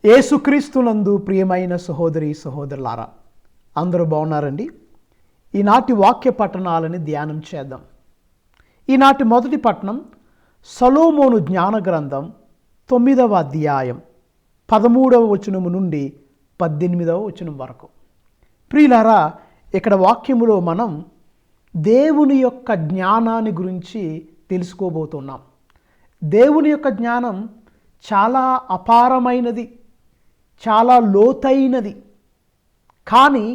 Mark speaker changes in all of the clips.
Speaker 1: యేసుక్రీస్తునందు ప్రియమైన సహోదరి సహోదరులారా, అందరూ బాగున్నారండి. ఈనాటి వాక్య పట్టణాలని ధ్యానం చేద్దాం. ఈనాటి మొదటి పట్టణం సొలొమోను జ్ఞాన గ్రంథం 9వ అధ్యాయం 13వ వచనము నుండి 18వ వచనం వరకు. ప్రియులారా, ఇక్కడ వాక్యములో మనం దేవుని యొక్క జ్ఞానాన్ని గురించి తెలుసుకోబోతున్నాం. దేవుని యొక్క జ్ఞానం చాలా అపారమైనది, చాలా లోతైనది. కానీ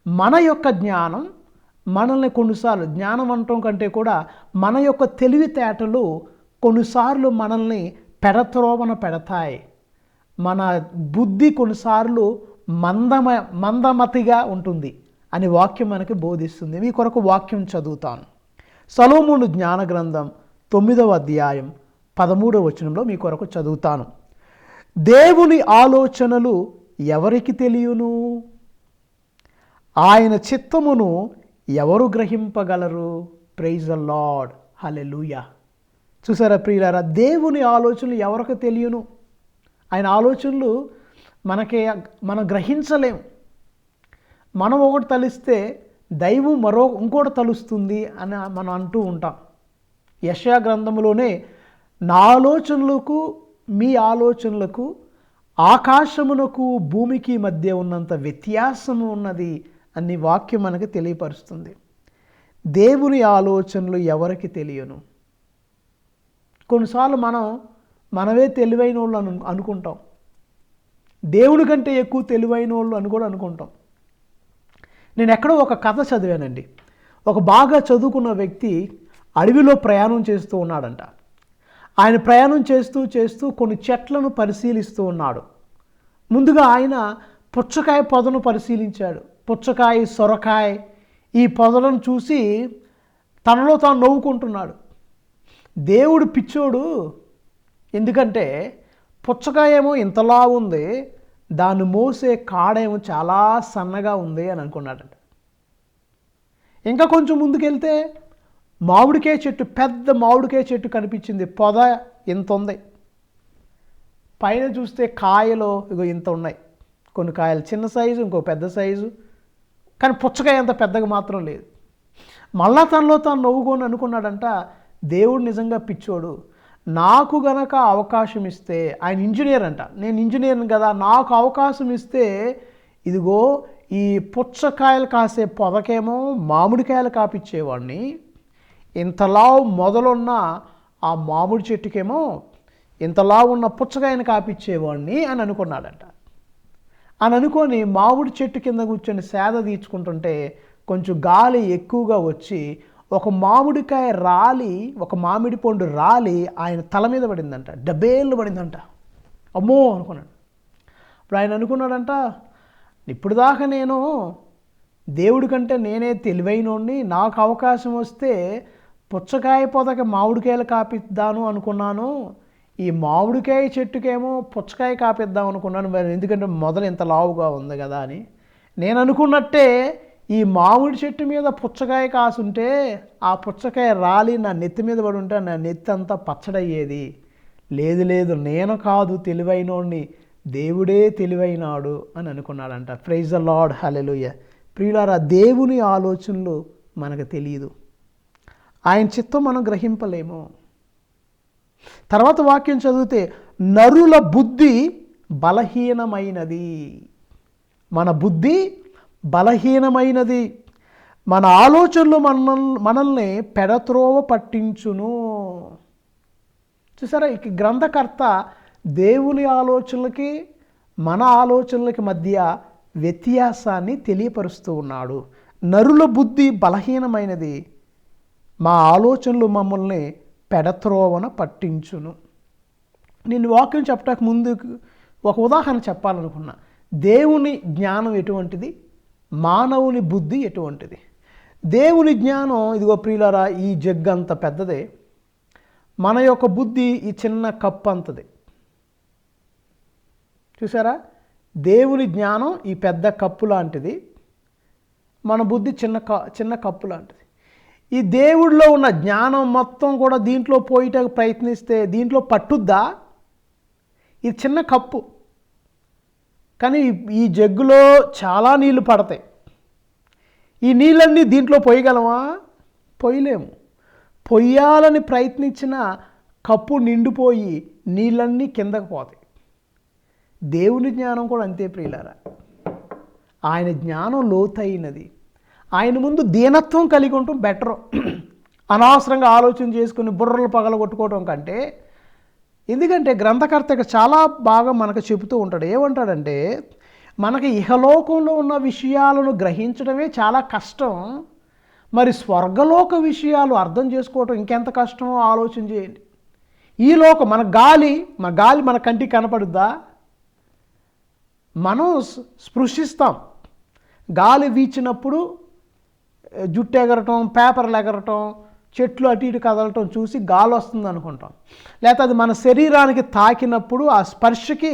Speaker 1: మన యొక్క జ్ఞానం మనల్ని కొన్నిసార్లు, జ్ఞానం అనటం కంటే కూడా మన యొక్క తెలివితేటలు కొన్నిసార్లు మనల్ని పెడత్రోవన పెడతాయి. మన బుద్ధి కొన్నిసార్లు మందమతిగా ఉంటుంది అని వాక్యం మనకి బోధిస్తుంది. మీ కొరకు వాక్యం చదువుతాను. సొలొమోను జ్ఞాన గ్రంథం 9వ అధ్యాయం 13వ వచనంలో మీ కొరకు చదువుతాను. దేవుని ఆలోచనలు ఎవరికి తెలియను? ఆయన చిత్తమును ఎవరు గ్రహింపగలరు? ప్రైజ్ ద లార్డ్, హల్లెలూయా. చూసారా ప్రియులారా, దేవుని ఆలోచనలు ఎవరికి తెలియను? ఆయన ఆలోచనలు మనం గ్రహించలేం. మనం ఒకటి తలిస్తే దైవం ఇంకోటి తలుస్తుంది అని మనం అంటూ ఉంటాం. యెషయా గ్రంథంలోనే నా ఆలోచనలకు మీ ఆలోచనలకు ఆకాశమునకు భూమికి మధ్య ఉన్నంత వ్యత్యాసము ఉన్నది అని వాక్యం మనకి తెలియపరుస్తుంది. దేవుని ఆలోచనలు ఎవరికి తెలియను? కొన్నిసార్లు మనమే తెలివైన వాళ్ళు అనుకుంటాం. దేవుని కంటే ఎక్కువ తెలివైన వాళ్ళు అని కూడా అనుకుంటాం. నేను ఎక్కడో ఒక కథ చదివానండి. ఒక బాగా చదువుకున్న వ్యక్తి అడవిలో ప్రయాణం చేస్తూ ఉన్నాడంట. ఆయన ప్రయాణం చేస్తూ కొన్ని చెట్లను పరిశీలిస్తూ ఉన్నాడు. ముందుగా ఆయన పుచ్చకాయ పొదను పరిశీలించాడు. పుచ్చకాయ, సొరకాయ ఈ పొదలను చూసి తనలో తాను నవ్వుకుంటున్నాడు. దేవుడు పిచ్చోడు, ఎందుకంటే పుచ్చకాయ ఏమో ఇంతలా ఉంది, దాన్ని మోసే కాడేమో చాలా సన్నగా ఉంది అని అనుకున్నాడంట. ఇంకా కొంచెం ముందుకెళ్తే మామిడికాయ చెట్టు, పెద్ద మామిడికాయ చెట్టు కనిపించింది. పొద ఇంత ఉంది, పైన చూస్తే కాయలు ఇగో ఇంత ఉన్నాయి. కొన్ని కాయలు చిన్న సైజు, ఇంకో పెద్ద సైజు, కానీ పుచ్చకాయ అంత పెద్దగా మాత్రం లేదు. మళ్ళా తనలో తాను నవ్వుకొని అనుకున్నాడంట, దేవుడు నిజంగా పిచ్చోడు. నాకు గనక అవకాశం ఇస్తే, ఆయన ఇంజనీర్ అంట, నేను ఇంజనీర్ని కదా, నాకు అవకాశం ఇస్తే ఇదిగో ఈ పుచ్చకాయలు కాసే పొదకేమో మామిడికాయలు కాపిచ్చేవాడిని, ఇంతలా మొదలున్న ఆ మామిడి చెట్టుకేమో ఇంతలా ఉన్న పుచ్చకాయను కాపిచ్చేవాడిని అని అనుకున్నాడంట. అని అనుకొని మామిడి చెట్టు కింద కూర్చొని సేద తీర్చుకుంటుంటే కొంచెం గాలి ఎక్కువగా వచ్చి ఒక మామిడికాయ రాలి, ఒక మామిడి పండు రాలి ఆయన తల మీద పడిందంట. డబేళ్ళు పడిందంట. అమ్మో అనుకున్నాడు. ఇప్పుడు ఆయన అనుకున్నాడంట, ఇప్పుడు దాకా నేను దేవుడి కంటే నేనే తెలివైనోడిని, నాకు అవకాశం వస్తే పుచ్చకాయ పొదకి మామిడికాయలు కాపిద్దాను అనుకున్నాను, ఈ మామిడికాయ చెట్టుకేమో పుచ్చకాయ కాపిద్దాం అనుకున్నాను, మరి ఎందుకంటే మొదలు ఇంత లావుగా ఉంది కదా అని. నేను అనుకున్నట్టే ఈ మామిడి చెట్టు మీద పుచ్చకాయ కాసుంటే ఆ పుచ్చకాయ రాలి నా నెత్తి మీద పడి ఉంటే నా నెత్తి అంతా పచ్చడయ్యేది. లేదు నేను కాదు తెలివైనోడిని, దేవుడే తెలివైనాడు అని అనుకున్నాడంట. ప్రైజ్ ద లార్డ్, హల్లెలూయా. ప్రియులారా, దేవుని ఆలోచనలు మనకు తెలియదు, ఆయన చిత్తం మనం గ్రహింపలేము. తర్వాత వాక్యం చదివితే నరుల బుద్ధి బలహీనమైనది. మన బుద్ధి బలహీనమైనది, మన ఆలోచనలు మనల్ని పెడత్రోవ పట్టించును. చూసారా, ఈ గ్రంథకర్త దేవుని ఆలోచనలకి మన ఆలోచనలకి మధ్య వ్యత్యాసాన్ని తెలియపరుస్తూ ఉన్నాడు. నరుల బుద్ధి బలహీనమైనది, మా ఆలోచనలు మమ్మల్ని పెడత్రోవన పట్టించును. నేను వాక్యం చెప్పడానికి ముందు ఒక ఉదాహరణ చెప్పాలనుకున్నా. దేవుని జ్ఞానం ఎటువంటిది, మానవుని బుద్ధి ఎటువంటిది? దేవుని జ్ఞానం ఇదిగో ప్రియులారా, ఈ జగ్ అంత పెద్దదే, మన యొక్క బుద్ధి ఈ చిన్న కప్పు అంతది. చూసారా, దేవుని జ్ఞానం ఈ పెద్ద కప్పు లాంటిది, మన బుద్ధి చిన్న కప్పు లాంటిది. ఈ దేవుడిలో ఉన్న జ్ఞానం మొత్తం కూడా దీంట్లో పోయిటకు ప్రయత్నిస్తే దీంట్లో పట్టుద్దా? ఇది చిన్న కప్పు, కానీ ఈ జగ్గులో చాలా నీళ్లు పడతాయి. ఈ నీళ్ళన్నీ దీంట్లో పోయగలమా? పోయలేము. పొయ్యాలని ప్రయత్నించిన కప్పు నిండిపోయి నీళ్ళన్నీ కిందకు పోతాయి. దేవుని జ్ఞానం కూడా అంతే ప్రియులారా. ఆయన జ్ఞానం లోతైనది. ఆయన ముందు దీనత్వం కలిగి ఉండటం బెటరు. అనవసరంగా ఆలోచన చేసుకుని బుర్రలు పగలగొట్టుకోవడం కంటే. ఎందుకంటే గ్రంథకర్త చాలా బాగా మనకు చెబుతూ ఉంటాడు. ఏమంటాడంటే, మనకి ఇహలోకంలో ఉన్న విషయాలను గ్రహించడమే చాలా కష్టం, మరి స్వర్గలోక విషయాలు అర్థం చేసుకోవటం ఇంకెంత కష్టమో ఆలోచన చేయండి. ఈ లోకం మన గాలి మన కంటికి కనపడుద్దా? మనం స్పృశిస్తాం. గాలి వీచినప్పుడు జుట్టు ఎగరటం, పేపర్లు ఎగరటం, చెట్లు అటు ఇటు కదలటం చూసి గాలి వస్తుంది అనుకుంటాం. లేకపోతే అది మన శరీరానికి తాకినప్పుడు ఆ స్పర్శకి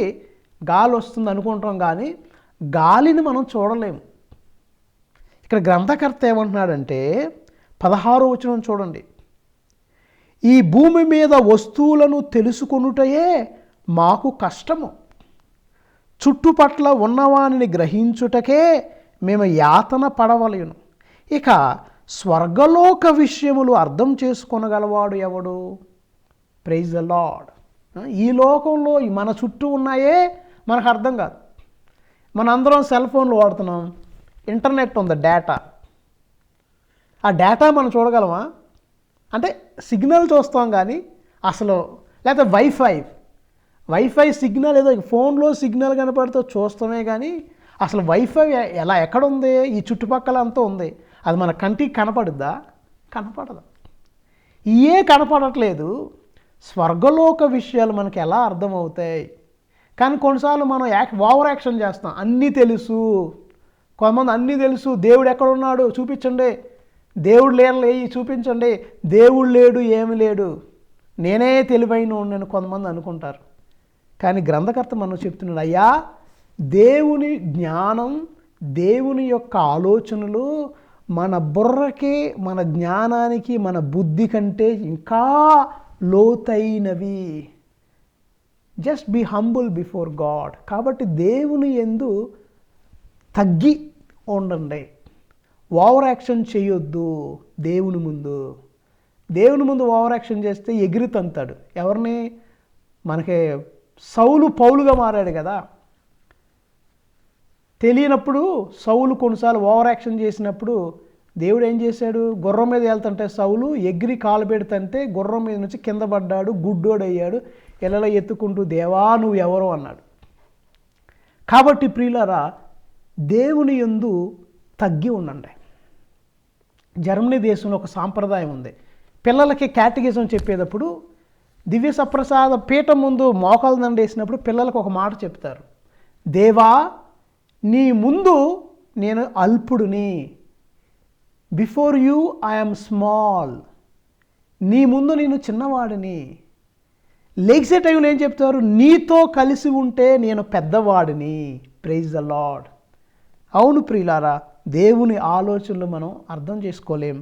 Speaker 1: గాలి వస్తుంది అనుకుంటాం, కానీ గాలిని మనం చూడలేము. ఇక్కడ గ్రంథకర్త ఏమంటున్నాడంటే 16వ వచనం చూడండి. ఈ భూమి మీద వస్తువులను తెలుసుకొనుటయే మాకు కష్టము, చుట్టుపట్ల ఉన్నవానిని గ్రహించుటకే మేము యాతన పడవలేను. ఇక స్వర్గలోక విషయములు అర్థం చేసుకొనగలవాడు ఎవడు? Praise the Lord. ఈ లోకంలో మన చుట్టూ ఉన్నాయే మనకు అర్థం కాదు. మనందరం సెల్ ఫోన్లు వాడుతున్నాం, ఇంటర్నెట్ ఉంది, డేటా. ఆ డేటా మనం చూడగలమా? అంటే సిగ్నల్ చూస్తాం కానీ అసలు, లేకపోతే వైఫై సిగ్నల్ ఏదో ఫోన్లో సిగ్నల్ కనపడితే చూస్తామే కానీ అసలు వైఫై ఎక్కడుంది? ఈ చుట్టుపక్కల అంతా ఉంది. అది మన కంటికి కనపడుద్దా? కనపడదు. ఇయే కనపడట్లేదు, స్వర్గలోక విషయాలు మనకి ఎలా అర్థమవుతాయి? కానీ కొన్నిసార్లు మనం ఓవర్ యాక్షన్ చేస్తాం. అన్నీ తెలుసు, కొంతమంది అన్నీ తెలుసు, దేవుడు ఎక్కడున్నాడు చూపించండి, దేవుడు లేయి చూపించండి, దేవుడు లేడు, ఏమి లేడు, నేనే తెలివైన నేను కొంతమంది అనుకుంటారు. కానీ గ్రంథకర్త మనం చెప్తున్నాడు, అయ్యా దేవుని జ్ఞానం, దేవుని యొక్క ఆలోచనలు మన బుర్రకి, మన జ్ఞానానికి, మన బుద్ధి కంటే ఇంకా లోతైనవి. Just be humble before God. కాబట్టి దేవుని యందు తగ్గి ఉండండి, ఓవర్ యాక్షన్ చేయొద్దు. దేవుని ముందు ఓవర్ యాక్షన్ చేస్తే ఎగిరి తంతాడు. ఎవరిని? మనకి సౌలు పౌలుగా మారాడు కదా. తెలియనప్పుడు సౌలు కొన్నిసార్లు ఓవర్ యాక్షన్ చేసినప్పుడు దేవుడు ఏం చేశాడు? గుర్రం మీద వెళ్తుంటే సౌలు ఎగిరి కాలు పెడుతుంటే గుర్రం మీద నుంచి కింద పడ్డాడు, గుడ్డోడయ్యాడు. ఇలా ఎత్తుకుంటూ, దేవా నువ్వు ఎవరో అన్నాడు. కాబట్టి ప్రియులారా, దేవుని యందు తగ్గి ఉండండి. జర్మనీ దేశంలో ఒక సాంప్రదాయం ఉంది. పిల్లలకి క్యాటగిజం చెప్పేటప్పుడు దివ్య సప్రసాద పీఠం ముందు మోకాలు దండేసినప్పుడు పిల్లలకు ఒక మాట చెప్తారు. దేవా నీ ముందు నేను అల్పుడిని, బిఫోర్ యూ ఐఎమ్ స్మాల్. నీ ముందు నేను చిన్నవాడిని. లెగ్సే టైంలో ఏం చెప్తారు? నీతో కలిసి ఉంటే నేను పెద్దవాడిని. Praise the Lord. అవును ప్రియులారా, దేవుని ఆలోచనలు మనం అర్థం చేసుకోలేం,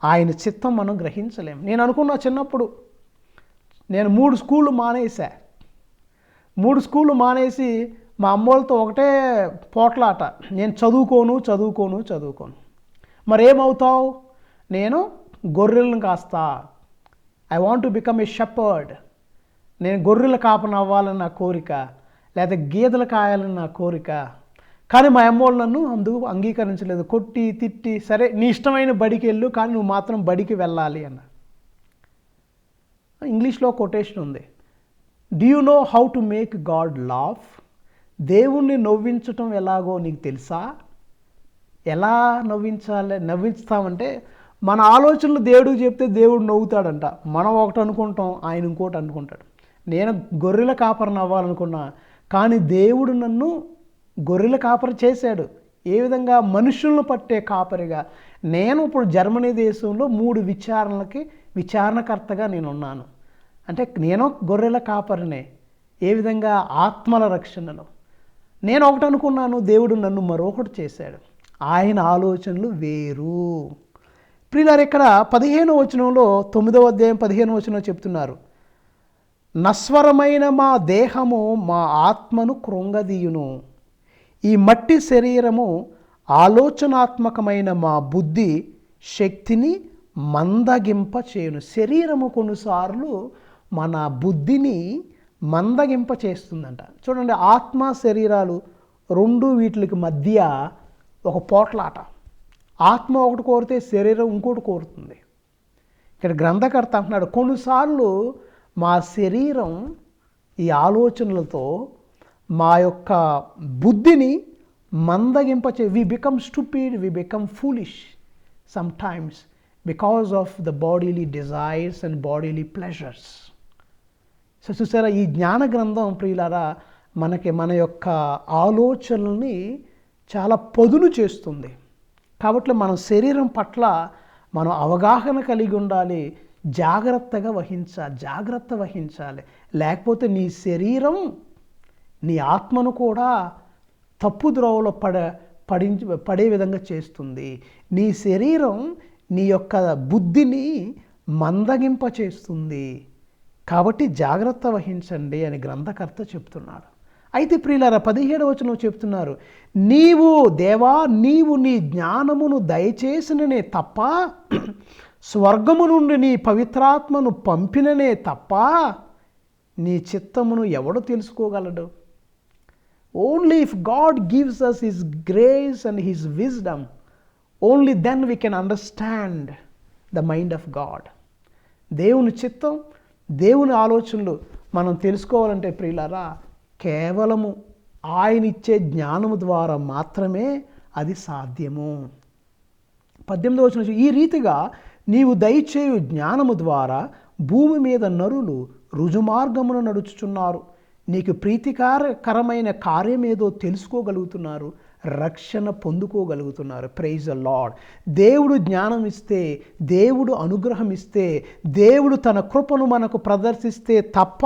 Speaker 1: ఆయన చిత్తం మనం గ్రహించలేం. నేను అనుకున్నా చిన్నప్పుడు, నేను 3 స్కూళ్ళు మానేసా. 3 స్కూళ్ళు మానేసి మా అమ్మోళ్ళతో ఒకటే పోట్లాట, నేను చదువుకోను. మరేమవుతావు? నేను గొర్రెలను కాస్తా. I want to become a shepherd. నేను గొర్రెల కాపన అవ్వాలని నా కోరిక, లేదా గేదెలు కాయాలని నా కోరిక. కానీ మా అమ్మోళ్ళు నన్ను అందుకు అంగీకరించలేదు. కొట్టి తిట్టి, సరే నీ ఇష్టమైన బడికి వెళ్ళు, కానీ నువ్వు మాత్రం బడికి వెళ్ళాలి అన్న. ఇంగ్లీష్లో కొటేషన్ ఉంది, do you know how to make God laugh? దేవుణ్ణి నవ్వించటం ఎలాగో నీకు తెలుసా? ఎలా నవ్విస్తామంటే మన ఆలోచనలు దేవుడికి చెప్తే దేవుడు నవ్వుతాడంట. మనం ఒకటి అనుకుంటాం, ఆయన ఇంకోటి అనుకుంటాడు. నేను గొర్రెల కాపరిని అవ్వాలనుకున్నా, కానీ దేవుడు నన్ను గొర్రెల కాపరి చేశాడు. ఏ విధంగా? మనుషులను పట్టే కాపరిగా. నేను ఇప్పుడు జర్మనీ దేశంలో 3 విచారణలకి విచారణకర్తగా నేనున్నాను. అంటే నేను గొర్రెల కాపరినే. ఏ విధంగా? ఆత్మల రక్షణలో. నేను ఒకటి అనుకున్నాను, దేవుడు నన్ను మరొకటి చేశాడు. ఆయన ఆలోచనలు వేరు. ప్రియులారా, ఇక్కడ 15వ వచనంలో, 9వ అధ్యాయం 15వ వచనంలో చెప్తున్నారు, నశ్వరమైన మా దేహము మా ఆత్మను కృంగదీయును. ఈ మట్టి శరీరము ఆలోచనాత్మకమైన మా బుద్ధి శక్తిని మందగింప చేయును. శరీరము కొన్నిసార్లు మన బుద్ధిని మందగింప చేస్తుందంట. చూడండి, ఆత్మ శరీరాలు రెండు వీటికి మధ్య ఒక పోట్లాట. ఆత్మ ఒకటి కోరితే శరీరం ఇంకోటి కోరుతుంది. ఇక్కడ గ్రంథకర్త అంటున్నాడు, కొన్నిసార్లు మా శరీరం ఈ ఆలోచనలతో మా యొక్క బుద్ధిని మందగింపచే we become stupid, we become foolish sometimes because of the bodily desires and bodily pleasures. So చూసారా, ఈ జ్ఞాన గ్రంథం ప్రియులారా మనకి మన యొక్క ఆలోచనల్ని చాలా పదును చేస్తుంది. కాబట్టి మన శరీరం పట్ల మనం అవగాహన కలిగి ఉండాలి, జాగ్రత్త వహించాలి. లేకపోతే నీ శరీరం నీ ఆత్మను కూడా తప్పు ద్రోవలో పడే విధంగా చేస్తుంది. నీ శరీరం నీ యొక్క బుద్ధిని మందగింప చేస్తుంది. కాబట్టి జాగ్రత్త వహించండి అని గ్రంథకర్త చెప్తున్నాడు. అయితే ప్రియులారా 17వ వచనం చెప్తున్నారు, దేవా నీవు నీ జ్ఞానమును దయచేసిననే తప్ప, స్వర్గము నుండి నీ పవిత్రాత్మను పంపిననే తప్ప నీ చిత్తమును ఎవడు తెలుసుకోగలడు? Only if God gives us his grace and his wisdom, only then we can understand the mind of God. దేవుని చిత్తం, దేవుని ఆలోచనలు మనం తెలుసుకోవాలంటే ప్రియులారా కేవలము ఆయన ఇచ్చే జ్ఞానము ద్వారా మాత్రమే అది సాధ్యము. 18వ వచనం, ఈ రీతిగా నీవు దయచేయు జ్ఞానము ద్వారా భూమి మీద నరులు రుజుమార్గమును నడుచుచున్నారు. నీకు ప్రీతికరమైన కార్యమేదో తెలుసుకోగలుగుతున్నారు, రక్షణ పొందుకోగలుగుతున్నారు. Praise the lord. దేవుడు జ్ఞానం ఇస్తే, దేవుడు అనుగ్రహం ఇస్తే, దేవుడు తన కృపను మనకు ప్రదర్శిస్తే తప్ప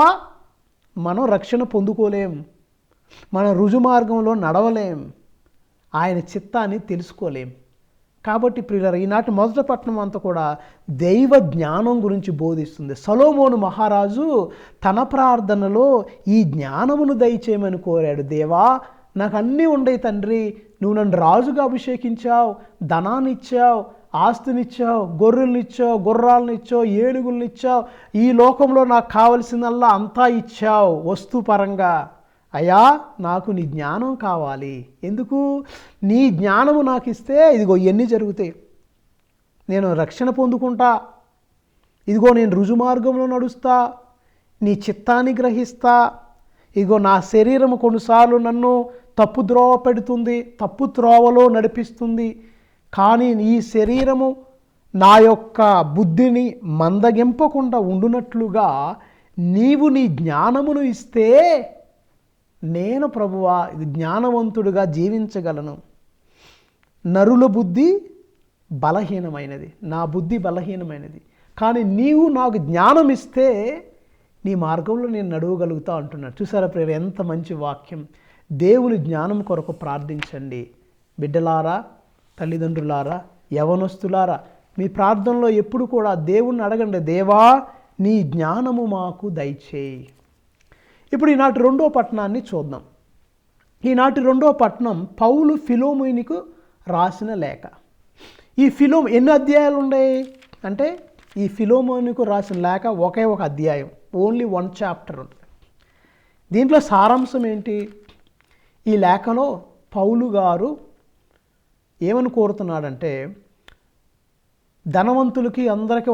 Speaker 1: మనం రక్షణ పొందుకోలేం, మన రుజుమార్గంలో నడవలేం, ఆయన చిత్తాన్ని తెలుసుకోలేం. కాబట్టి ప్రియులారా ఈనాటి మొదటి పట్టణం అంతా కూడా దైవ జ్ఞానం గురించి బోధిస్తుంది. సొలొమోను మహారాజు తన ప్రార్థనలో ఈ జ్ఞానమును దయచేయమని కోరాడు. దేవా నాకు అన్నీ ఉండయి తండ్రి, నువ్వు నన్ను రాజుగా అభిషేకించావు, ధనాన్ని ఇచ్చావు, ఆస్తినిచ్చావు, గొర్రెలనిచ్చావు, గుర్రాలనిచ్చావు, ఏనుగులనిచ్చావు, ఈ లోకంలో నాకు కావలసిందల్లా అంతా ఇచ్చావు వస్తుపరంగా. అయ్యా నాకు నీ జ్ఞానం కావాలి. ఎందుకు? నీ జ్ఞానము నాకు ఇస్తే ఇదిగో ఇవన్నీ జరుగుతాయి, నేను రక్షణ పొందుకుంటా, ఇదిగో నేను రుజుమార్గంలో నడుస్తా, నీ చిత్తాన్ని గ్రహిస్తా, ఇదిగో నా శరీరము కొన్నిసార్లు నన్ను తప్పు ద్రోవ పెడుతుంది, తప్పు త్రోవలో నడిపిస్తుంది, కానీ ఈ శరీరము నా యొక్క బుద్ధిని మందగింపకుండా ఉండునట్లుగా నీవు నీ జ్ఞానమును ఇస్తే నేను ప్రభువా జ్ఞానవంతుడిగా జీవించగలను. నరుల బుద్ధి బలహీనమైనది, నా బుద్ధి బలహీనమైనది, కానీ నీవు నాకు జ్ఞానం ఇస్తే నీ మార్గంలో నేను నడవగలుగుతా అంటున్నాడు. చూసారా ప్రియులారా ఎంత మంచి వాక్యం. దేవుని జ్ఞానం కొరకు ప్రార్థించండి. బిడ్డలారా, తల్లిదండ్రులారా, యవనస్తులారా, మీ ప్రార్థనలో ఎప్పుడు కూడా దేవుణ్ణి అడగండి, దేవా నీ జ్ఞానము మాకు దయచేయి. ఇప్పుడు ఈనాటి రెండో పట్టణాన్ని చూద్దాం. ఈనాటి రెండో పట్టణం పౌలు ఫిలోమోనుకు రాసిన లేఖ. ఈ ఎన్ని అధ్యాయాలు ఉన్నాయి అంటే ఈ ఫిలోమోనుకు రాసిన లేఖ ఒకే ఒక అధ్యాయం, ఓన్లీ 1 చాప్టర్ ఉంటుంది. దీంట్లో సారాంశం ఏంటి? ఈ లేఖలో పౌలు గారు ఏమని కోరుతున్నాడంటే, ధనవంతులకి అందరికీ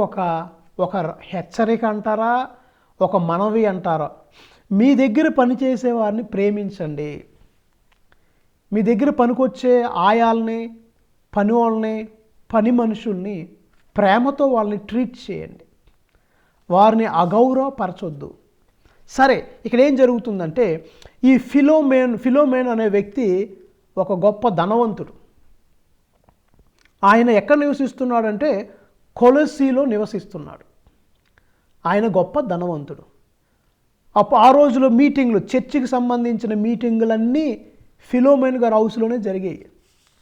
Speaker 1: ఒక హెచ్చరిక అంటారా, ఒక మనవి అంటారా, మీ దగ్గర పనిచేసే వారిని ప్రేమించండి. మీ దగ్గర పనికొచ్చే ఆయాల్ని, పని వాళ్ళని, పని మనుషుల్ని ప్రేమతో వాళ్ళని ట్రీట్ చేయండి, వారిని అగౌరవపరచొద్దు. సరే, ఇక్కడ ఏం జరుగుతుందంటే ఈ ఫిలోమేన్ అనే వ్యక్తి ఒక గొప్ప ధనవంతుడు. ఆయన ఎక్కడ నివసిస్తున్నాడంటే కొలొస్సీలో నివసిస్తున్నాడు. ఆయన గొప్ప ధనవంతుడు. ఆ రోజులో మీటింగ్లు, చర్చికి సంబంధించిన మీటింగులన్నీ ఫిలోమేన్ గారి హౌస్లోనే జరిగాయి.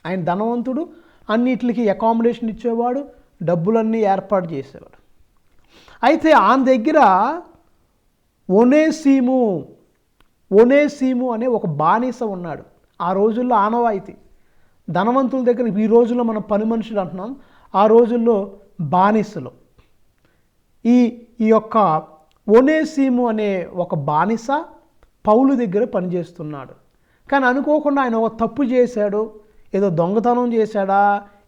Speaker 1: ఆయన ధనవంతుడు, అన్నిటికి అకామిడేషన్ ఇచ్చేవాడు, డబ్బులన్నీ ఏర్పాటు చేసేవాడు. అయితే ఆయన దగ్గర ఒనేసిము అనే ఒక బానిస ఉన్నాడు. ఆ రోజుల్లో ఆనవాయితీ. ధనవంతుల దగ్గర ఈ రోజుల్లో మనం పని మనుషులు అంటున్నాం, ఆ రోజుల్లో బానిసలు. ఈ ఈ యొక్క ఒనేసిము అనే ఒక బానిస పౌలు దగ్గర పనిచేస్తున్నాడు. కానీ అనుకోకుండా ఆయన ఒక తప్పు చేశాడు, ఏదో దొంగతనం చేశాడా,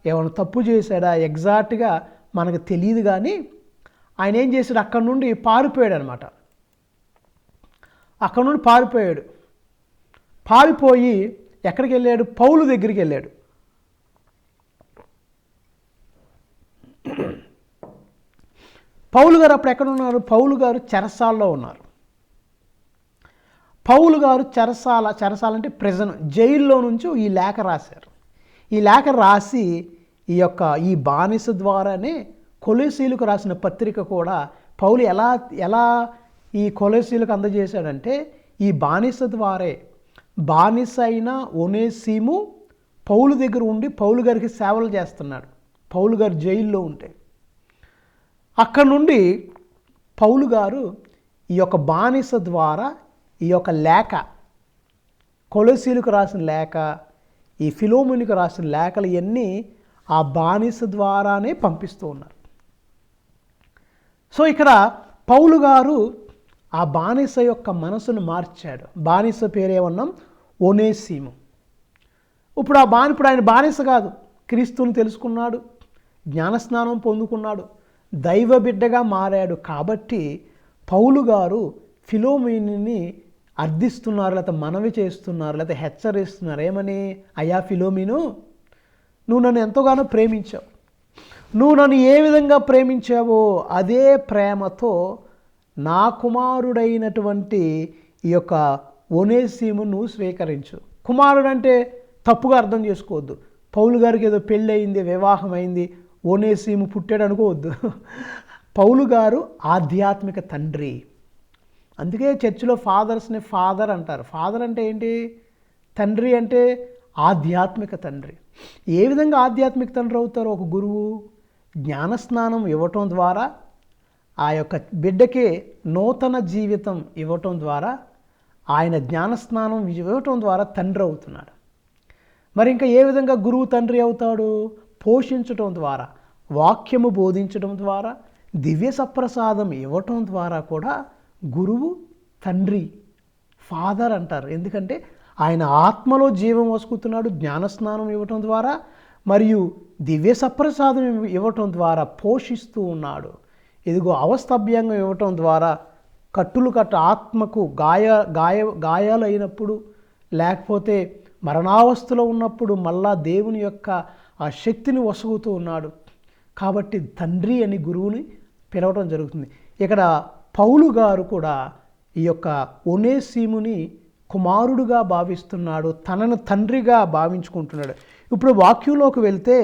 Speaker 1: ఏమైనా తప్పు చేశాడా ఎగ్జాక్ట్గా మనకు తెలియదు. కానీ ఆయన ఏం చేశాడు, అక్కడి నుండి పారిపోయాడు అనమాట. అక్కడ నుండి పారిపోయి ఎక్కడికి వెళ్ళాడు, పౌలు దగ్గరికి వెళ్ళాడు. పౌలు గారు అప్పుడు ఎక్కడ ఉన్నారు, పౌలు గారు చెరసాల్లో ఉన్నారు. పౌలు గారు చెరసాల అంటే ప్రిజన్, జైల్లో నుంచి ఈ లేఖ రాశారు. ఈ లేఖ రాసి ఈ బానిస ద్వారానే కొలొస్సీలకు రాసిన పత్రిక కూడా పౌలు ఎలా ఈ కొలొస్సీలకు అందజేశాడంటే, ఈ బానిస ద్వారే బానిస అయిన ఒనేసిము పౌలు దగ్గర ఉండి పౌలు గారికి సేవలు చేస్తున్నాడు. పౌలు గారు జైల్లో ఉంటే అక్కడ నుండి పౌలు గారు ఈ యొక్క బానిస ద్వారా ఈ యొక్క లేఖ, కొలొస్సీలకు రాసిన లేఖ, ఈ ఫిలోమోనుకు రాసిన లేఖలు ఇవన్నీ ఆ బానిస ద్వారానే పంపిస్తూ ఉన్నారు. సో ఇక్కడ పౌలు గారు ఆ బానిస యొక్క మనసును మార్చాడు. బానిస పేరేమన్నాం, ఒనేసిము. ఇప్పుడు ఆయన బానిస కాదు, క్రీస్తుని తెలుసుకున్నాడు, జ్ఞానస్నానం పొందుకున్నాడు, దైవ బిడ్డగా మారాడు. కాబట్టి పౌలు గారు ఫిలోమోనుని అర్థిస్తున్నారు, లేకపోతే మనవి చేస్తున్నారు, లేకపోతే హెచ్చరిస్తున్నారు. ఏమని, అయ్యా ఫిలోమోను, నువ్వు నన్ను ఎంతగానో ప్రేమించావు, నువ్వు నన్ను ఏ విధంగా ప్రేమించావో అదే ప్రేమతో నా కుమారుడైనటువంటి ఈ యొక్క ఒనేసిము నువ్వు స్వీకరించు. కుమారుడు అంటే తప్పుగా అర్థం చేసుకోవద్దు. పౌలు గారికి ఏదో పెళ్ళి అయింది, వివాహం అయింది, ఒనేసిము పుట్టాడు అనుకోవద్దు. పౌలు గారు ఆధ్యాత్మిక తండ్రి. అందుకే చర్చిలో ఫాదర్స్ని ఫాదర్ అంటారు. ఫాదర్ అంటే ఏంటి, తండ్రి అంటే ఆధ్యాత్మిక తండ్రి. ఏ విధంగా ఆధ్యాత్మిక తండ్రి అవుతారు ఒక గురువు? జ్ఞానస్నానం ఇవ్వటం ద్వారా, ఆ యొక్క బిడ్డకి నూతన జీవితం ఇవ్వటం ద్వారా, ఆయన జ్ఞానస్నానం ఇవ్వటం ద్వారా తండ్రి అవుతున్నాడు. మరి ఇంకా ఏ విధంగా గురువు తండ్రి అవుతాడు? పోషించటం ద్వారా, వాక్యము బోధించడం ద్వారా, దివ్య సప్రసాదం ఇవ్వటం ద్వారా కూడా గురువు తండ్రి, ఫాదర్ అంటారు. ఎందుకంటే ఆయన ఆత్మలో జీవం వసుకుతున్నాడు జ్ఞానస్నానం ఇవ్వటం ద్వారా, మరియు దివ్య సప్రసాదం ఇవ్వటం ద్వారా పోషిస్తూ ఉన్నాడు. ఇదిగో అవస్తభ్యంగా ఇవ్వటం ద్వారా కట్టులు ఆత్మకు గాయాలు అయినప్పుడు, లేకపోతే మరణావస్థలో ఉన్నప్పుడు మళ్ళా దేవుని యొక్క ఆ శక్తిని వసుగుతూ ఉన్నాడు. కాబట్టి తండ్రి అని గురువుని పిలవటం జరుగుతుంది. ఇక్కడ పౌలు గారు కూడా ఈ యొక్క ఒనేసిముని కుమారుడుగా భావిస్తున్నాడు, తనను తండ్రిగా భావించుకుంటున్నాడు. ఇప్పుడు వాక్యంలోకి వెళ్తే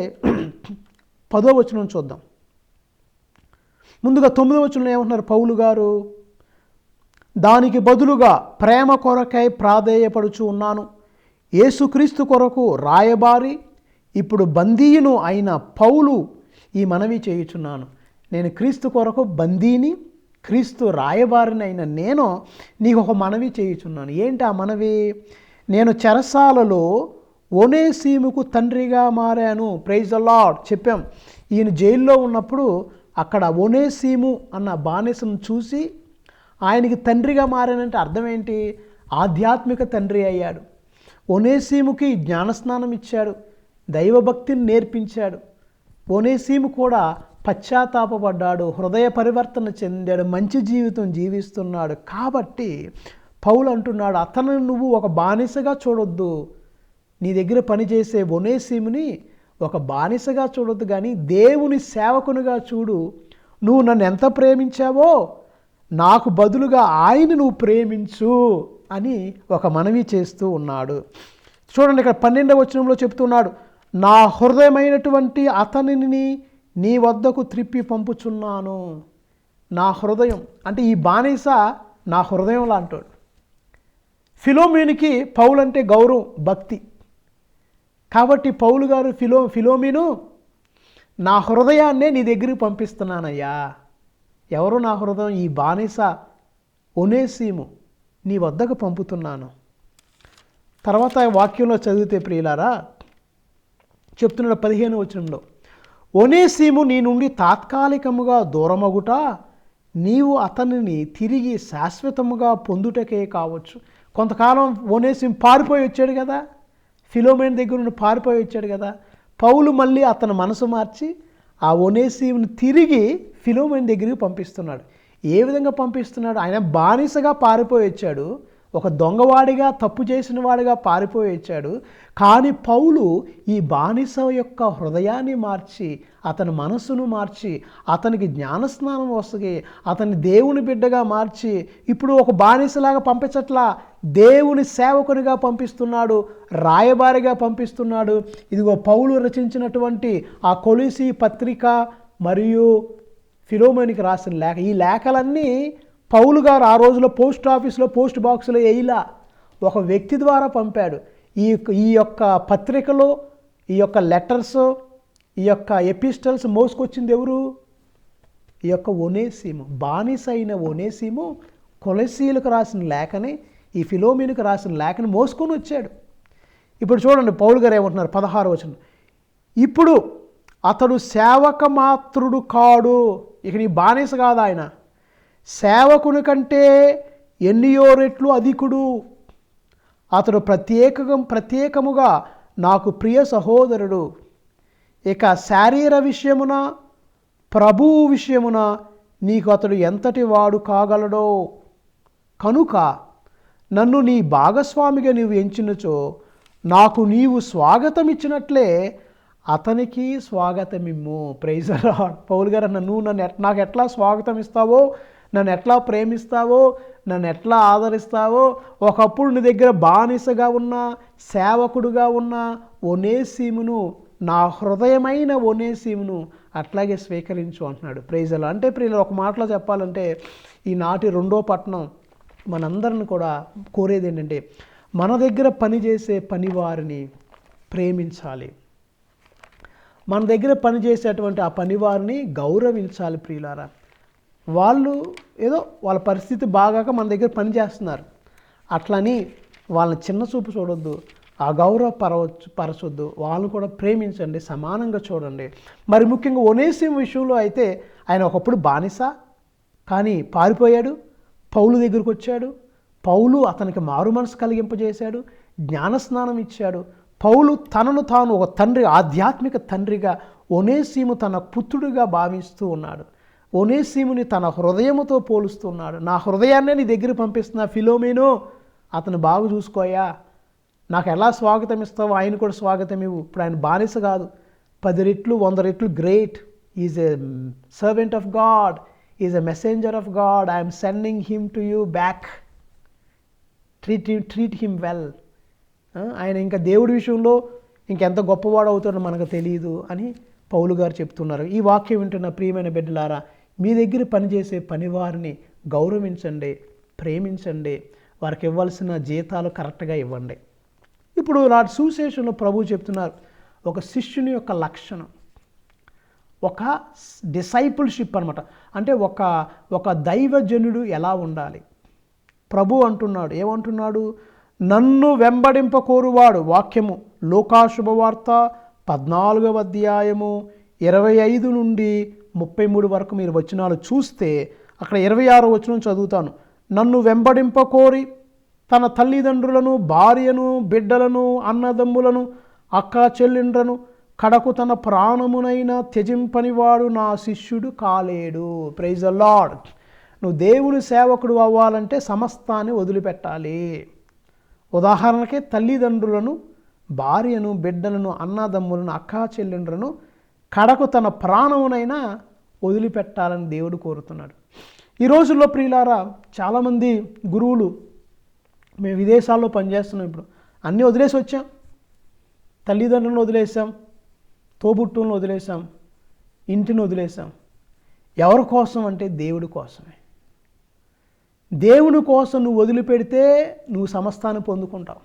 Speaker 1: 10వ వచనం చూద్దాం. ముందుగా 9వ వచనంలో ఏమంటున్నారు పౌలు గారు? దానికి బదులుగా ప్రేమ కొరకై ప్రాధేయపడుచు ఉన్నాను, యేసుక్రీస్తు కొరకు రాయబారి ఇప్పుడు బందీయును అయిన పౌలు ఈ మనవి చేయుచున్నాను. నేను క్రీస్తు కొరకు బందీని, క్రీస్తు రాయబారినైన నేను నీకు ఒక మనవి చేయుచున్నాను. ఏంటి ఆ మనవి? నేను చెరసాలలో ఒనేసిముకు తండ్రిగా మారాను. Praise the Lord. చెప్పాం, ఈయన జైల్లో ఉన్నప్పుడు అక్కడ ఒనేసిము అన్న బానిసను చూసి ఆయనకి తండ్రిగా మారానంటే అర్థం ఏంటి? ఆధ్యాత్మిక తండ్రి అయ్యాడు. ఒనేసిముకి జ్ఞానస్నానం ఇచ్చాడు, దైవభక్తిని నేర్పించాడు. ఒనేసిము కూడా పశ్చాత్తాపపడ్డాడు, హృదయ పరివర్తన చెందాడు, మంచి జీవితం జీవిస్తున్నాడు. కాబట్టి పౌలు అంటున్నాడు, అతను నువ్వు ఒక బానిసగా చూడొద్దు, నీ దగ్గర పనిచేసే ఒనేసిముని ఒక బానిసగా చూడొద్దు, కానీ దేవుని సేవకునిగా చూడు. నువ్వు నన్ను ఎంత ప్రేమించావో నాకు బదులుగా ఆయన నువ్వు ప్రేమించు అని ఒక మనవి చేస్తూ ఉన్నాడు. చూడండి, ఇక్కడ 12వ వచనంలో చెప్తున్నాడు, నా హృదయమైనటువంటి అతనిని నీ వద్దకు త్రిప్పి పంపుచున్నాను. నా హృదయం అంటే ఈ బానిస నా హృదయం లాంటాడు. ఫిలోమోనుకి పౌలు అంటే గౌరవం, భక్తి. కాబట్టి పౌలు గారు ఫిలోమోను నా హృదయాన్నే నీ దగ్గరికి పంపిస్తున్నానయ్యా. ఎవరు నా హృదయం? ఈ బానిస ఒనేసిము నీ వద్దకు పంపుతున్నాను. తర్వాత వాక్యంలో చదివితే ప్రియులారా చెప్తున్నాడు 15వ వచనంలో, ఒనేసిము నీ నుండి తాత్కాలికముగా దూరమగుట నీవు అతనిని తిరిగి శాశ్వతముగా పొందుటకే కావచ్చు. కొంతకాలం ఒనేసిము పారిపోయి వచ్చాడు కదా, ఫిలోమేన్ దగ్గర నుండి పారిపోయి వచ్చాడు కదా. పౌలు మళ్ళీ అతని మనసు మార్చి ఆ ఒనేసిముని తిరిగి ఫిలోమేన్ దగ్గరికి పంపిస్తున్నాడు. ఏ విధంగా పంపిస్తున్నాడు? ఆయన బానిసగా పారిపోయి వచ్చాడు, ఒక దొంగవాడిగా తప్పు చేసిన వాడిగా పారిపోయి వచ్చాడు. కానీ పౌలు ఈ బానిస యొక్క హృదయాన్ని మార్చి, అతని మనస్సును మార్చి, అతనికి జ్ఞానస్నానం వస్తుంది, అతన్ని దేవుని బిడ్డగా మార్చి ఇప్పుడు ఒక బానిసలాగా పంపించట్లా, దేవుని సేవకునిగా పంపిస్తున్నాడు, రాయబారిగా పంపిస్తున్నాడు. ఇదిగో పౌలు రచించినటువంటి ఆ కొలొస్సీ పత్రిక మరియు ఫిలోమోనికి రాసిన లేఖ, ఈ లేఖలన్నీ పౌలు గారు ఆ రోజులో పోస్ట్ ఆఫీస్లో పోస్ట్ బాక్స్లో వేయలా, ఒక వ్యక్తి ద్వారా పంపాడు. ఈ యొక్క పత్రికలో ఈ యొక్క లెటర్స్, ఈ యొక్క ఎపిస్టల్స్ మోసుకొచ్చింది ఎవరు? ఈ యొక్క ఒనేసిము, బానిస అయిన ఒనేసిము కొలొస్సీలకు రాసిన లేఖని, ఈ ఫిలోమోనుకు రాసిన లేఖని మోసుకొని వచ్చాడు. ఇప్పుడు చూడండి పౌలు గారు ఏమంటున్నారు 16వ వచనం, ఇప్పుడు అతడు సేవక మాత్రుడు కాడు. ఇక నీ బానిస కాదు, ఆయన సేవకుని కంటే ఎన్నియో రెట్లు అధికుడు. అతడు ప్రత్యేకముగా నాకు ప్రియ సహోదరుడు. ఇక శారీర విషయమున ప్రభువు విషయమున నీకు అతడు ఎంతటి వాడు కాగలడో. కనుక నన్ను నీ భాగస్వామిగా నీవు ఎంచినచో నాకు నీవు స్వాగతం ఇచ్చినట్లే అతనికి స్వాగతమిమ్ము. Praise the Lord. పౌలు గారు నాకు ఎట్లా స్వాగతం ఇస్తావో, నన్ను ఎట్లా ప్రేమిస్తావో, నన్ను ఎట్లా ఆదరిస్తావో, ఒకప్పుడు నీ దగ్గర బానిసగా ఉన్న సేవకుడుగా ఉన్న ఒనేసిమును, నా హృదయమైన ఒనేసిమును అట్లాగే స్వీకరించు అంటున్నాడు. Praise the Lord. అంటే ప్రియులు ఒక మాటలో చెప్పాలంటే ఈనాటి రెండో పట్టణం మనందరిని కూడా కోరేది ఏంటంటే మన దగ్గర పనిచేసే పనివారిని ప్రేమించాలి, మన దగ్గర పనిచేసేటువంటి ఆ పనివారిని గౌరవించాలి. ప్రియులారా, వాళ్ళు ఏదో వాళ్ళ పరిస్థితి బాగాక మన దగ్గర పనిచేస్తున్నారు, అట్లని వాళ్ళని చిన్న చూపు చూడొద్దు, పరచొద్దు, వాళ్ళని కూడా ప్రేమించండి, సమానంగా చూడండి. మరి ముఖ్యంగా ఒనేసిము విషయంలో అయితే ఆయన ఒకప్పుడు బానిస, కానీ పారిపోయాడు, పౌలు దగ్గరికి వచ్చాడు, పౌలు అతనికి మారు మనసు కలిగింపజేశాడు, జ్ఞానస్నానం ఇచ్చాడు. పౌలు తనను తాను ఒక తండ్రి, ఆధ్యాత్మిక తండ్రిగా ఒనేసిము తన పుత్రుడిగా భావిస్తూ ఉన్నాడు. ఒనేసిముని తన హృదయముతో పోలుస్తున్నాడు. నా హృదయాన్నే నీ దగ్గర పంపిస్తున్నా ఫిలోమేను, అతను బాగా చూసుకోయా, నాకు ఎలా స్వాగతం ఇస్తావో ఆయన కూడా స్వాగతం ఇవ్వు. ఇప్పుడు ఆయన బానిస కాదు, 10 రెట్లు 100 రెట్లు great. Is a servant of God, is a messenger of God. I'm sending him to you back, treat him well. ఆయన ఇంకా దేవుడి విషయంలో ఇంకెంత గొప్పవాడు అవుతాడో మనకు తెలియదు అని పౌలు గారు చెప్తున్నారు. ఈ వాక్యం వింటున్న ప్రియమైన బిడ్డలారా, మీ దగ్గర పనిచేసే పనివారిని గౌరవించండి, ప్రేమించండి, వారికి ఇవ్వాల్సిన జీతాలు కరెక్ట్గా ఇవ్వండి. ఇప్పుడు నాటి సువిశేషంలో ప్రభు చెప్తున్నారు ఒక శిష్యుని యొక్క లక్షణం, ఒక డిసైపుల్షిప్ అనమాట. అంటే ఒక దైవజనుడు ఎలా ఉండాలి. ప్రభు అంటున్నాడు, ఏమంటున్నాడు? నన్ను వెంబడింపకోరువాడు, వాక్యము లూకా శుభవార్త 14వ అధ్యాయము 25 నుండి 33 వరకు మీరు వచనాలు చూస్తే అక్కడ 26వ వచనం చదువుతాను. నన్ను వెంబడింపకోరి తన తల్లిదండ్రులను, భార్యను, బిడ్డలను, అన్నదమ్ములను, అక్క చెల్లెండ్రను, కడకు తన ప్రాణమునైనా త్యజింపనివాడు నా శిష్యుడు కాలేడు. Praise the Lord. నువ్వు దేవుని సేవకుడు అవ్వాలంటే సమస్తాన్ని వదిలిపెట్టాలి. ఉదాహరణకే తల్లిదండ్రులను, భార్యను, బిడ్డలను, అన్నదమ్ములను, అక్కా చెల్లెండ్రను కడకు తన ప్రాణమునైనా వదిలిపెట్టాలని దేవుడు కోరుతున్నాడు. ఈ రోజుల్లో ప్రియులారా, చాలామంది గురువులు, మేము విదేశాల్లో పనిచేస్తున్నాం, ఇప్పుడు అన్నీ వదిలేసి వచ్చాం, తల్లిదండ్రులను వదిలేసాం, తోబుట్టులను వదిలేసాం, ఇంటిని వదిలేసాం. ఎవరి కోసం అంటే దేవుడి కోసమే. దేవుని కోసం నువ్వు వదిలిపెడితే నువ్వు సమస్తాన్ని పొందుకుంటావు.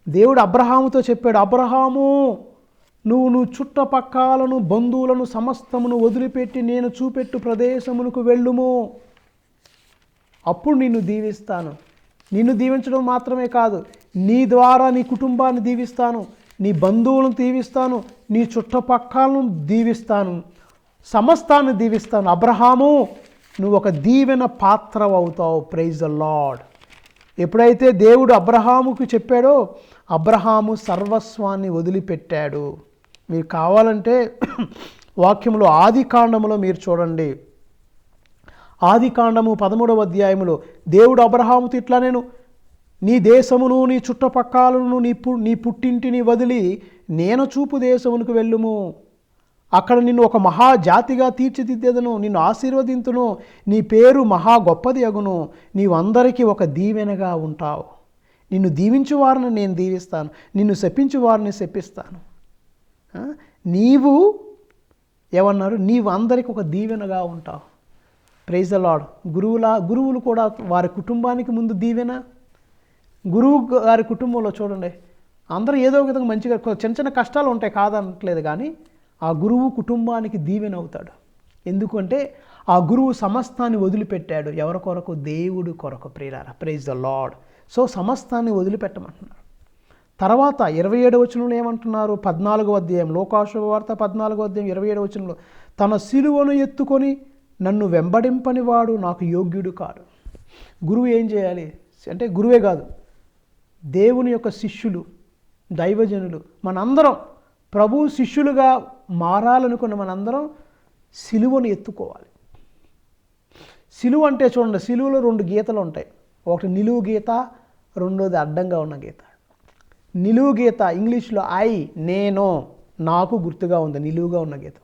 Speaker 1: దేవుడు అబ్రహాముతో చెప్పాడు, అబ్రహాము నువ్వు చుట్టపక్కలను, బంధువులను, సమస్తమును వదిలిపెట్టి నేను చూపెట్టు ప్రదేశమునకు వెళ్ళుము, అప్పుడు నిన్ను దీవిస్తాను. నిన్ను దీవించడం మాత్రమే కాదు, నీ ద్వారా నీ కుటుంబాన్ని దీవిస్తాను, నీ బంధువులను దీవిస్తాను, నీ చుట్టుపక్కలను దీవిస్తాను, సమస్తాన్ని దీవిస్తాను. అబ్రహాము, నువ్వు ఒక దీవెన పాత్ర అవుతావు. Praise the Lord. ఎప్పుడైతే దేవుడు అబ్రహాముకు చెప్పాడో, అబ్రహాము సర్వస్వాన్ని వదిలిపెట్టాడు. మీరు కావాలంటే వాక్యంలో ఆదికాండములో మీరు చూడండి. ఆదికాండము 13వ అధ్యాయములో దేవుడు అబ్రహాముతో ఇట్లా, నేను నీ దేశమును నీ చుట్టుపక్కలను నీ పుట్టింటిని వదిలి నేను చూపు దేశమునకు వెళ్ళుము, అక్కడ నిన్ను ఒక మహాజాతిగా తీర్చిదిద్దెదను, నిన్ను ఆశీర్వదింతును, నీ పేరు మహా గొప్పది అగును, నీవందరికీ ఒక దీవెనగా ఉంటావు, నిన్ను దీవించు వారిని నేను దీవిస్తాను, నిన్ను శపించు వారిని శపిస్తాను. నీవు ఏమన్నారు? నీవు అందరికీ ఒక దీవెనగా ఉంటావు. Praise the Lord. గురువులు కూడా వారి కుటుంబానికి ముందు దీవెన. గురువు గారి కుటుంబంలో చూడండి, అందరూ ఏదో ఒక విధంగా మంచిగా చిన్న చిన్న కష్టాలు ఉంటాయి కాదనట్లేదు, కానీ ఆ గురువు కుటుంబానికి దీవెన అవుతాడు. ఎందుకంటే ఆ గురువు సమస్తాన్ని వదిలిపెట్టాడు. ఎవరి కొరకు? దేవుడు కొరకు. ప్రియులారా, ప్రైజ్ ద లార్డ్. సో సమస్తాన్ని వదిలిపెట్టమంటున్నారు. తర్వాత 27వ వచనంలో ఏమంటున్నారు? 14వ అధ్యాయం, లోకాశుభవార్త 14వ అధ్యాయం 27వ వచనంలో, తన సిలువను ఎత్తుకొని నన్ను వెంబడింపని వాడు నాకు యోగ్యుడు కాడు. గురువు ఏం చేయాలి అంటే, గురువే కాదు, దేవుని యొక్క శిష్యులు, దైవజనులు, మనందరం ప్రభు శిష్యులుగా మారాలనుకున్న మనందరం సిలువను ఎత్తుకోవాలి. సిలువ అంటే చూడండి, సిలువలో 2 గీతలు ఉంటాయి. ఒకటి నిలువు గీత, రెండోది అడ్డంగా ఉన్న గీత. నిలువు గీత ఇంగ్లీష్లో ఐ, నేను, నాకు గుర్తుగా ఉంది నిలువుగా ఉన్న గీత.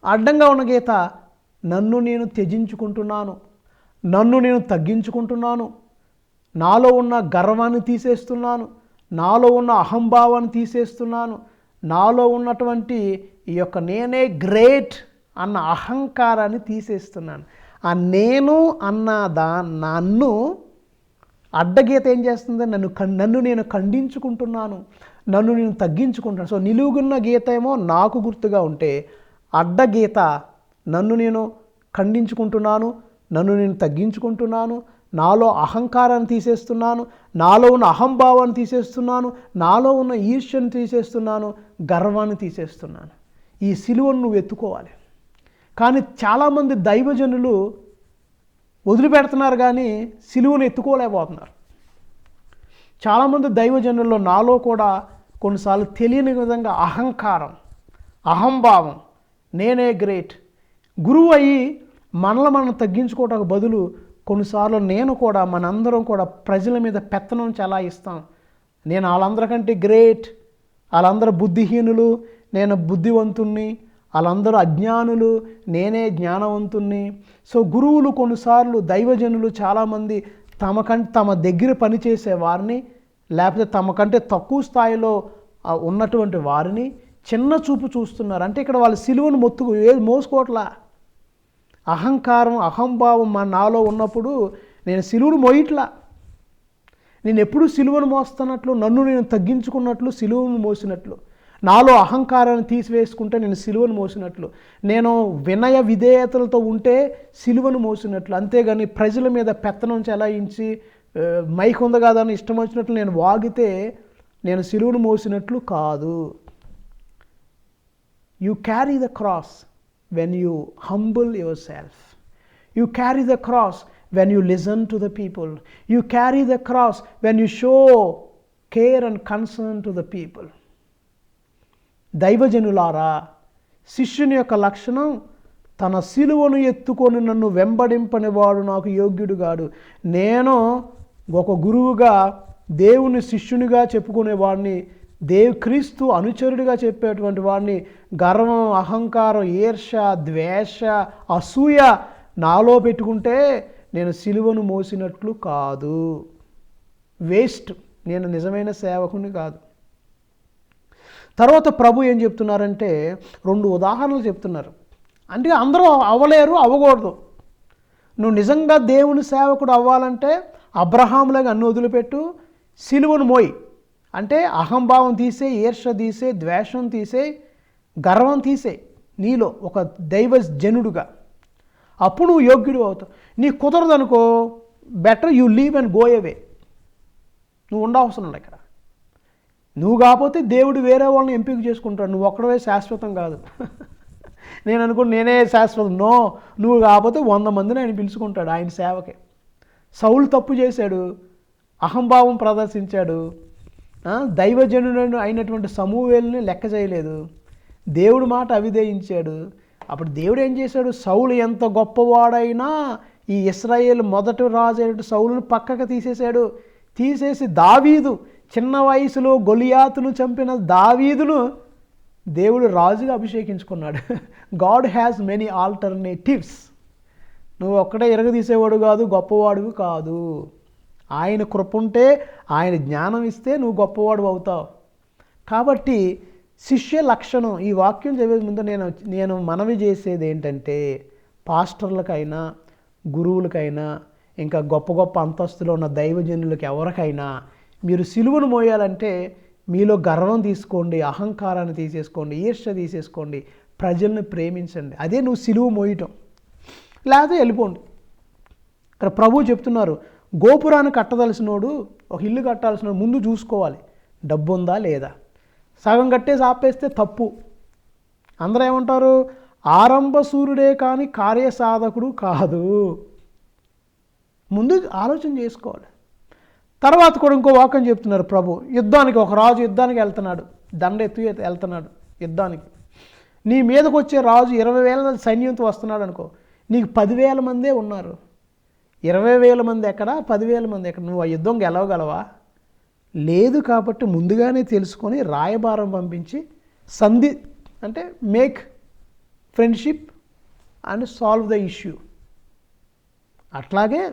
Speaker 1: అడ్డంగా ఉన్న గీత నన్ను నేను త్యజించుకుంటున్నాను, నన్ను నేను తగ్గించుకుంటున్నాను, నాలో ఉన్న గర్వాన్ని తీసేస్తున్నాను, నాలో ఉన్న అహంభావాన్ని తీసేస్తున్నాను, నాలో ఉన్నటువంటి ఈ యొక్క నేనే గ్రేట్ అన్న అహంకారాన్ని తీసేస్తున్నాను. ఆ నేను అన్న నన్ను అడ్డగీత ఏం చేస్తుంది? నన్ను నేను ఖండించుకుంటున్నాను, నన్ను నేను తగ్గించుకుంటున్నాను. సో నిలువుగున్న గీత ఏమో నాకు గుర్తుగా ఉంటే, అడ్డగీత నన్ను నేను ఖండించుకుంటున్నాను, నన్ను నేను తగ్గించుకుంటున్నాను, నాలో అహంకారాన్ని తీసేస్తున్నాను, నాలో ఉన్న అహంభావాన్ని తీసేస్తున్నాను, నాలో ఉన్న ఈర్ష్యను తీసేస్తున్నాను, గర్వాన్ని తీసేస్తున్నాను. ఈ సిలువను నువ్వు ఎత్తుకోవాలి. కానీ చాలామంది దైవజనులు వదిలిపెడుతున్నారు కానీ సిలువను ఎత్తుకోలేకపోతున్నారు. చాలామంది దైవజనుల్లో నాలో కూడా కొన్నిసార్లు తెలియని విధంగా అహంకారం, అహంభావం, నేనే గ్రేట్, గురువు అయ్యి మనం తగ్గించుకోవడానికి బదులు కొన్నిసార్లు నేను కూడా, మనందరం కూడా ప్రజల మీద పెత్తనం చెలాయిస్తాం. నేను వాళ్ళందరికంటే గ్రేట్, వాళ్ళందరూ బుద్ధిహీనులు, నేను బుద్ధివంతుణ్ణి, వాళ్ళందరూ అజ్ఞానులు, నేనే జ్ఞానవంతుణ్ణి. సో గురువులు కొన్నిసార్లు, దైవజనులు చాలామంది తమ దగ్గర పనిచేసే వారిని, లేకపోతే తమకంటే తక్కువ స్థాయిలో ఉన్నటువంటి వారిని చిన్న చూపు చూస్తున్నారు. అంటే ఇక్కడ వాళ్ళు సిలువను మోసుకోవట్లా. అహంకారం, అహంభావం నాలో ఉన్నప్పుడు నేను సిలువను మోయట్లా. నేను ఎప్పుడు సిలువను మోస్తున్నట్లు, నన్ను నేను తగ్గించుకున్నట్లు, సిలువను మోసినట్లు, నాలో అహంకారాన్ని తీసివేసుకుంటే నేను సిలువను మోసినట్లు, నేను వినయ విధేయతలతో ఉంటే సిలువను మోసినట్లు. అంతేగాని ప్రజల మీద పెత్తనం చెలాయించి మైక్ ఉంది కాదని ఇష్టం వచ్చినట్లు నేను వాగితే నేను సిలువను మోసినట్లు కాదు. You carry the cross when you humble yourself. You carry the cross when you listen to the people. You carry the cross when you show care and concern to the people. దైవజనులారా, శిష్యుని యొక్క లక్షణం తన సిలువను ఎత్తుకొని నన్ను వెంబడింపని వాడు నాకు యోగ్యుడు కాడు. నేను ఒక గురువుగా, దేవుని శిష్యునిగా చెప్పుకునేవాడిని, క్రీస్తు అనుచరుడిగా చెప్పేటువంటి వాడిని గర్వం, అహంకారం, ఈర్ష, ద్వేష, అసూయ నాలో పెట్టుకుంటే నేను సిలువను మోసినట్లు కాదు. వేస్ట్, నేను నిజమైన సేవకుని కాదు. తర్వాత ప్రభు ఏం చెప్తున్నారంటే 2 ఉదాహరణలు చెప్తున్నారు. అంటే అందరూ అవ్వలేరు, అవ్వకూడదు. నువ్వు నిజంగా దేవుని సేవకుడు అవ్వాలంటే అబ్రహాములాగా అన్ని వదిలిపెట్టు, సిలువను మోయి. అంటే అహంభావం తీసే, ఈర్ష తీసే, ద్వేషం తీసే, గర్వం తీసే నీలో ఒక దైవజనుడుగా. అప్పుడు నువ్వు యోగ్యుడు అవుతావు. నీ కుదరదనుకో, better you leave and go away. నువ్వు ఉండవసరం ఇక్కడ. నువ్వు కాకపోతే దేవుడు వేరే వాళ్ళని ఎంపిక చేసుకుంటాడు. నువ్వు ఒక్కడవే శాశ్వతం కాదు. నేను అనుకుని నేనే శాశ్వతం. నో, నువ్వు కాకపోతే 100 మందిని ఆయన పిలుచుకుంటాడు ఆయన సేవకే. సౌలు తప్పు చేశాడు, అహంభావం ప్రదర్శించాడు, దైవజనుడు అయినటువంటి సమూవేలుని లెక్క చేయలేదు, దేవుడు మాట అవిధేయించాడు. అప్పుడు దేవుడు ఏం చేశాడు? సౌలు ఎంత గొప్పవాడైనా ఈ ఇశ్రాయేలు మొదటి రాజు అయినటువంటి సౌలును పక్కకు తీసేశాడు. తీసేసి దావీదు, చిన్న వయసులో గొలియాతును చంపిన దావీదును దేవుడు రాజుగా అభిషేకించుకున్నాడు. God has many alternatives. నువ్వు ఒక్కడే ఎరగదీసేవాడు కాదు, గొప్పవాడు కాదు. ఆయన కృప ఉంటే, ఆయన జ్ఞానం ఇస్తే నువ్వు గొప్పవాడు అవుతావు. కాబట్టి శిష్య లక్షణం, ఈ వాక్యం చదివే ముందు నేను మనవి చేసేది ఏంటంటే, పాస్టర్లకైనా గురువులకైనా ఇంకా గొప్ప గొప్ప అంతస్తులో ఉన్న దైవజనులకి ఎవరికైనా మీరు సిలువను మోయాలంటే మీలో గర్వం తీసుకోండి, అహంకారాన్ని తీసేసుకోండి, ఈర్ష్య తీసేసుకోండి, ప్రజల్ని ప్రేమించండి. అదే నువ్వు సిలువ మోయటం. లేకపోతే వెళ్ళిపోండి. ఇక్కడ ప్రభువు చెప్తున్నారు, గోపురాన్ని కట్టదలసినోడు, ఒక ఇల్లు కట్టాల్సిన ముందు చూసుకోవాలి డబ్బు ఉందా లేదా. సగం కట్టేసి ఆపేస్తే తప్పు. అందరూ ఏమంటారు? ఆరంభ సూర్యుడే కానీ కార్యసాధకుడు కాదు. ముందు ఆలోచన చేసుకోవాలి. తర్వాత కూడా ఇంకో వాక్యం చెప్తున్నారు ప్రభు, యుద్ధానికి ఒక రాజు యుద్ధానికి వెళ్తున్నాడు, దండ ఎత్తు వెళ్తున్నాడు యుద్ధానికి. నీ మీదకి వచ్చే రాజు 20,000 సైన్యంతో వస్తున్నాడు అనుకో, నీకు 10,000 మందే ఉన్నారు. 20,000 మంది ఎక్కడ, 10,000 మంది ఎక్కడ? నువ్వు ఆ యుద్ధం గెలవగలవా? లేదు. కాబట్టి ముందుగానే తెలుసుకొని రాయబారం పంపించి సంధి అంటే make friendship and solve the issue. అట్లాగే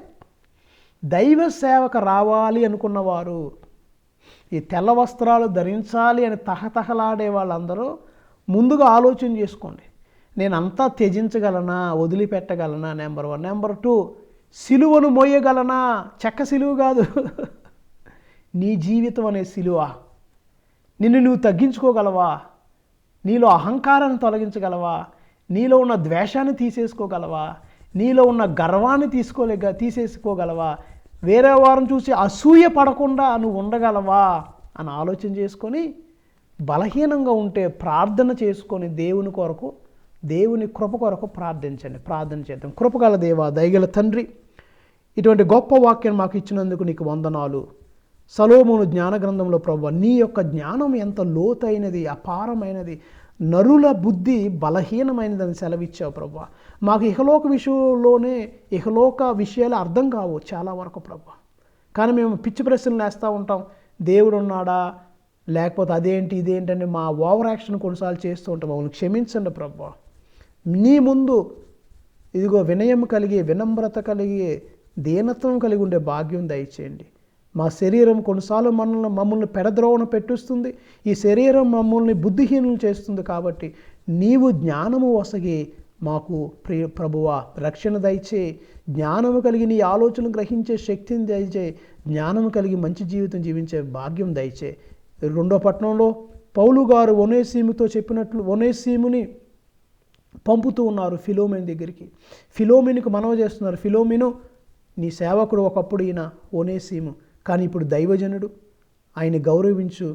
Speaker 1: దైవ సేవకు రావాలి అనుకున్నవారు, ఈ తెల్ల వస్త్రాలు ధరించాలి అని తహతహలాడే వాళ్ళందరూ ముందుగా ఆలోచన చేసుకోండి. నేను అంతా త్యజించగలనా, వదిలిపెట్టగలనా? నెంబర్ 1. నెంబర్ 2, సిలువను మోయగలనా? చెక్క సిలువ కాదు, నీ జీవితం అనే సిలువ. నిన్ను నువ్వు తగ్గించుకోగలవా? నీలో అహంకారాన్ని తొలగించగలవా? నీలో ఉన్న ద్వేషాన్ని తీసేసుకోగలవా? నీలో ఉన్న గర్వాన్ని తీసేసుకోగలవా? వేరే వారిని చూసి అసూయ పడకుండా నువ్వు ఉండగలవా అని ఆలోచన చేసుకొని, బలహీనంగా ఉంటే ప్రార్థన చేసుకొని దేవుని కొరకు, దేవుని కృప కొరకు ప్రార్థించండి. ప్రార్థన చేద్దాం. కృపగల దేవా, దయగల తండ్రి, ఇటువంటి గొప్ప వాక్యం మాకు ఇచ్చినందుకు నీకు వందనాలు. సొలొమోను జ్ఞాన గ్రంథంలో ప్రభువా, నీ యొక్క జ్ఞానం ఎంత లోతైనది, అపారమైనది, నరుల బుద్ధి బలహీనమైనదని సెలవిచ్చావు ప్రభువా. మాకు ఇహలోక విషయంలోనే ఇహలోక విషయాలు అర్థం కావు చాలా వరకు ప్రభువా. కానీ మేము పిచ్చి ప్రశ్నలు వేస్తూ ఉంటాం. దేవుడు ఉన్నాడా, లేకపోతే అదేంటి ఇదేంటని మా ఓవర్ యాక్షన్ కొన్నిసార్లు చేస్తూ ఉంటాం. మమ్మల్ని క్షమించండి ప్రభువా. నీ ముందు ఇదిగో వినయం కలిగి, వినమ్రత కలిగి, దీనత్వం కలిగి ఉండే భాగ్యం దయచేయండి. మా శరీరం కొన్నిసార్లు మమ్మల్ని పెడద్రోవన పెట్టిస్తుంది. ఈ శరీరం మమ్మల్ని బుద్ధిహీనులు చేస్తుంది. కాబట్టి నీవు జ్ఞానము వసగి మాకు ప్రభువా రక్షణ దయచే, జ్ఞానము కలిగి నీ ఆలోచనలు గ్రహించే శక్తిని దయచే, జ్ఞానము కలిగి మంచి జీవితం జీవించే భాగ్యం దయచే. 2వ పట్టణంలో పౌలు గారు ఒనేసీముతో చెప్పినట్లు ఒనేసీముని పంపుతూ ఉన్నారు ఫిలోమెన్ దగ్గరికి. ఫిలోమెనుకు మనవి చేస్తున్నారు, ఫిలోమెను నీ సేవకుడు ఒకప్పుడు ఈయన ఒనేసీము, కానీ ఇప్పుడు దైవజనుడు, ఆయన గౌరవించు,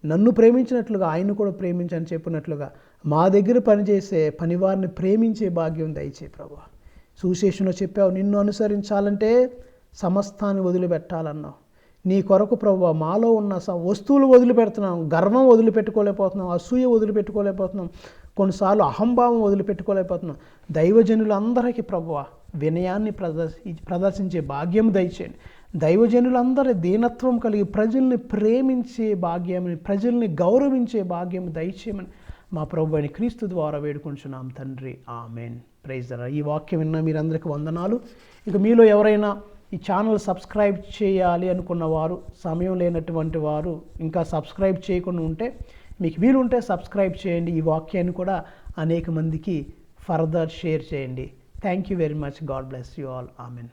Speaker 1: నన్ను ప్రేమించినట్లుగా ఆయన కూడా ప్రేమించని చెప్పినట్లుగా మా దగ్గర పనిచేసే పనివారిని ప్రేమించే భాగ్యం దయచే ప్రభువా. సువిశేషంలో చెప్పావు, నిన్ను అనుసరించాలంటే సమస్తాన్ని వదిలిపెట్టాలన్నావు. నీ కొరకు ప్రభువా మాలో ఉన్న వస్తువులు వదిలిపెడుతున్నాం, గర్వం వదిలిపెట్టుకోలేకపోతున్నాం, అసూయ వదిలిపెట్టుకోలేకపోతున్నాం, కొన్నిసార్లు అహంభావం వదిలిపెట్టుకోలేకపోతున్నాం. దైవజనులందరికీ ప్రభువా వినయాన్ని ప్రదర్శించే భాగ్యం దయచేయండి. దైవజనులందరి దీనత్వం కలిగి ప్రజల్ని ప్రేమించే భాగ్యమని, ప్రజల్ని గౌరవించే భాగ్యం దయచేయమని మా ప్రభువైన క్రీస్తు ద్వారా వేడుకుంటున్నాం తండ్రి. ఆమెన్. Praise the Lord. ఈ వాక్యం విన్న మీరందరికీ వందనాలు. ఇక మీలో ఎవరైనా ఈ ఛానల్ సబ్స్క్రైబ్ చేయాలి అనుకున్న వారు, సమయం లేనటువంటి వారు ఇంకా సబ్స్క్రైబ్ చేయకుండా ఉంటే మీకు వీలుంటే సబ్స్క్రైబ్ చేయండి. ఈ వాక్యాన్ని కూడా అనేక మందికి ఫర్దర్ షేర్ చేయండి. Thank you very much. God bless you all. Amen.